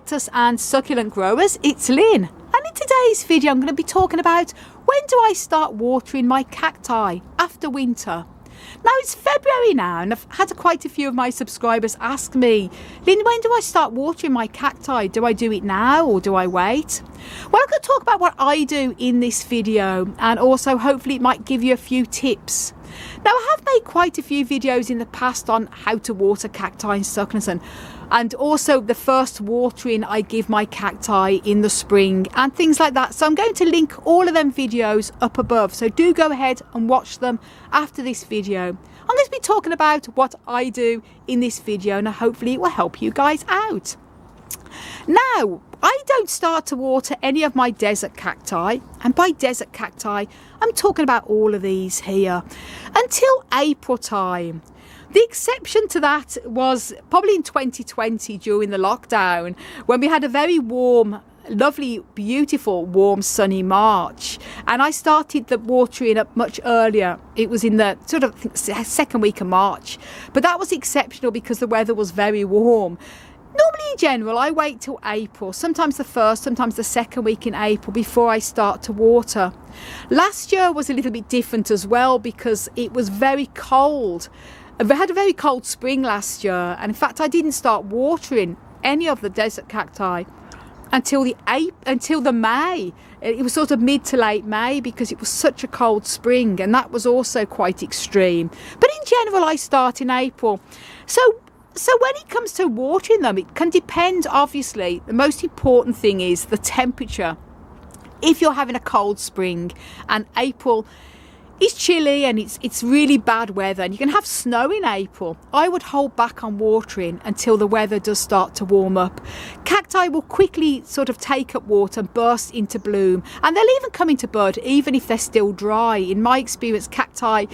cactus and succulent growers, it's Lynn, and in today's video I'm going to be talking about when do I start watering my cacti after winter. Now it's February now, and I've had quite a few of my subscribers ask me, Lynn, when do I start watering my cacti? Do I do it now or do I wait? Well, I'm going to talk about what I do in this video, and also hopefully it might give you a few tips. Now, I have made quite a few videos in the past on how to water cacti and succulents, and also the first watering I give my cacti in the spring and things like that. So I'm going to link all of them videos up above. So do go ahead and watch them after this video. I'm going to be talking about what I do in this video, and hopefully it will help you guys out. Now, I don't start to water any of my desert cacti, and by desert cacti I'm talking about all of these here, until April time. The exception to that was probably in 2020 during the lockdown, when we had a very warm, lovely, beautiful, warm, sunny March, and I started the watering up much earlier. It was in the sort of second week of March, but that was exceptional because the weather was very warm. Normally in general I wait till April, sometimes the first, sometimes the second week in April, before I start to water. Last year was a little bit different as well because it was very cold. We had a very cold spring last year, and in fact I didn't start watering any of the desert cacti until the May. It was sort of mid to late May because it was such a cold spring, and that was also quite extreme. But in general I start in April. So when it comes to watering them, it can depend, obviously. The most important thing is the temperature. If you're having a cold spring and April is chilly and it's really bad weather and you can have snow in April, I would hold back on watering until the weather does start to warm up. Cacti will quickly sort of take up water and burst into bloom, and they'll even come into bud even if they're still dry. In my experience, cacti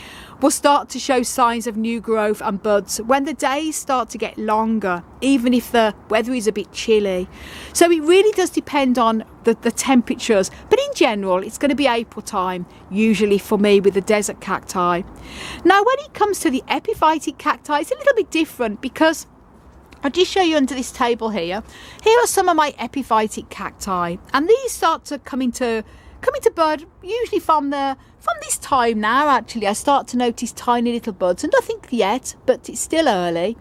will start to show signs of new growth and buds when the days start to get longer, even if the weather is a bit chilly. So it really does depend on the temperatures, but in general it's going to be April time usually for me with the desert cacti. Now when it comes to the epiphytic cacti, it's a little bit different because I'll just show you under this table here. Here are some of my epiphytic cacti, and these start to come into bud usually from this time now. Actually, I start to notice tiny little buds, and nothing yet, but it's still early.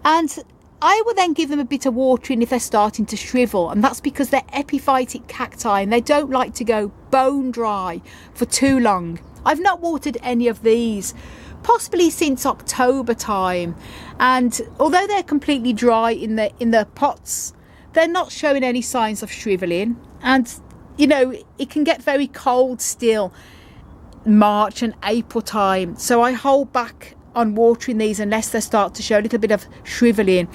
And I will then give them a bit of watering if they're starting to shrivel, and that's because they're epiphytic cacti and they don't like to go bone dry for too long. I've not watered any of these possibly since October time, and although they're completely dry in the pots, they're not showing any signs of shriveling. And you know, it can get very cold still March and April time, so I hold back on watering these unless they start to show a little bit of shriveling.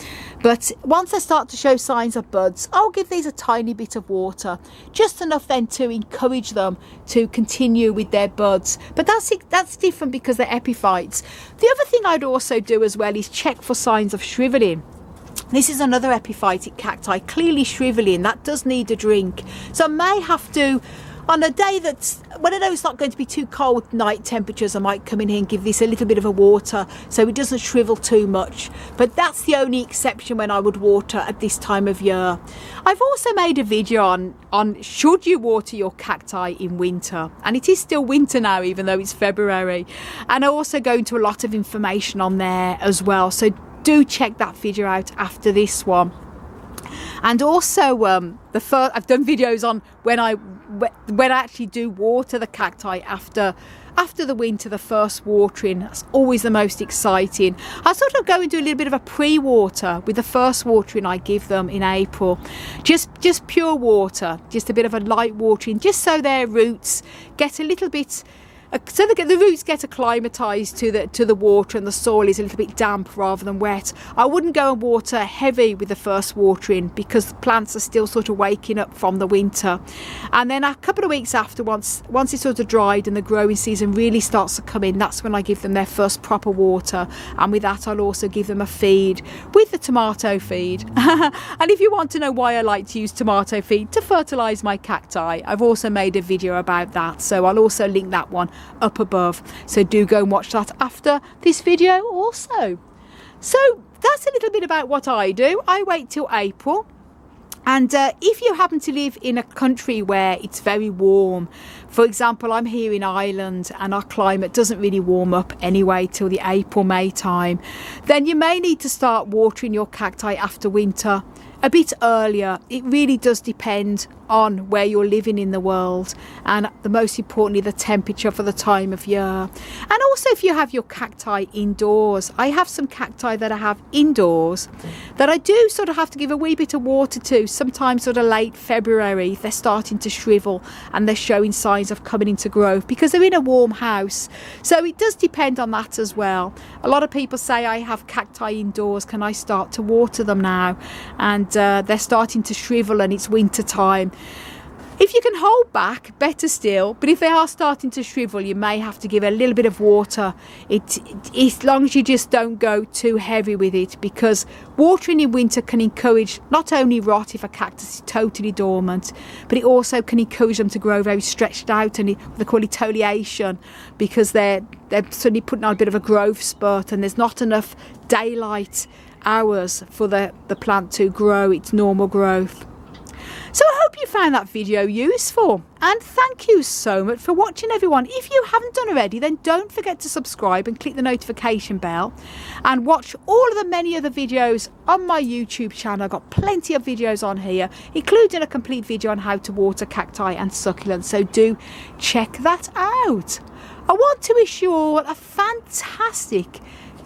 But once they start to show signs of buds, I'll give these a tiny bit of water, just enough then to encourage them to continue with their buds. But that's different because they're epiphytes. The other thing I'd also do as well is check for signs of shriveling. This is another epiphytic cacti, clearly shriveling. That does need a drink. So I may have to, on a day when I know it's not going to be too cold night temperatures, I might come in here and give this a little bit of a water so it doesn't shrivel too much. But that's the only exception when I would water at this time of year. I've also made a video on should you water your cacti in winter, and it is still winter now even though it's February, and I also go into a lot of information on there as well, so do check that video out after this one. And also I've done videos on when I actually do water the cacti after the winter, the first watering. That's always the most exciting. I sort of go and do a little bit of a pre-water with the first watering I give them in April. Just pure water, just a bit of a light watering, just so their roots get a little bit, so the roots get acclimatized to the water, and the soil is a little bit damp rather than wet. I wouldn't go and water heavy with the first watering because the plants are still sort of waking up from the winter. And then a couple of weeks after, once it's sort of dried and the growing season really starts to come in, that's when I give them their first proper water. And with that I'll also give them a feed with the tomato feed. And if you want to know why I like to use tomato feed to fertilize my cacti, I've also made a video about that, so I'll also link that one up above, so do go and watch that after this video also. So that's a little bit about what I do. I wait till April, And if you happen to live in a country where it's very warm, for example, I'm here in Ireland and our climate doesn't really warm up anyway till the April-May time, then you may need to start watering your cacti after winter a bit earlier. It really does depend on where you're living in the world, and the most importantly, the temperature for the time of year. And also if you have your cacti indoors. I have some cacti that I have indoors that I do sort of have to give a wee bit of water to, sometimes sort of late February if they're starting to shrivel and they're showing signs of coming into growth, because they're in a warm house. So it does depend on that as well. A lot of people say, I have cacti indoors, can I start to water them now? And they're starting to shrivel and it's winter time. If you can hold back, better still, but if they are starting to shrivel, you may have to give a little bit of water, as long as you just don't go too heavy with it, because watering in winter can encourage not only rot if a cactus is totally dormant, but it also can encourage them to grow very stretched out, and they call it foliation, because they're suddenly putting on a bit of a growth spurt and there's not enough daylight hours for the plant to grow its normal growth. So I hope you found that video useful, and thank you so much for watching, everyone. If you haven't done already, then don't forget to subscribe and click the notification bell and watch all of the many other videos on my YouTube channel. I've got plenty of videos on here, including a complete video on how to water cacti and succulents, so do check that out. I want to wish you all a fantastic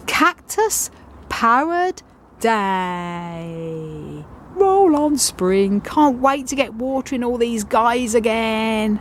cactus powered day. Roll on spring. Can't wait to get watering all these guys again.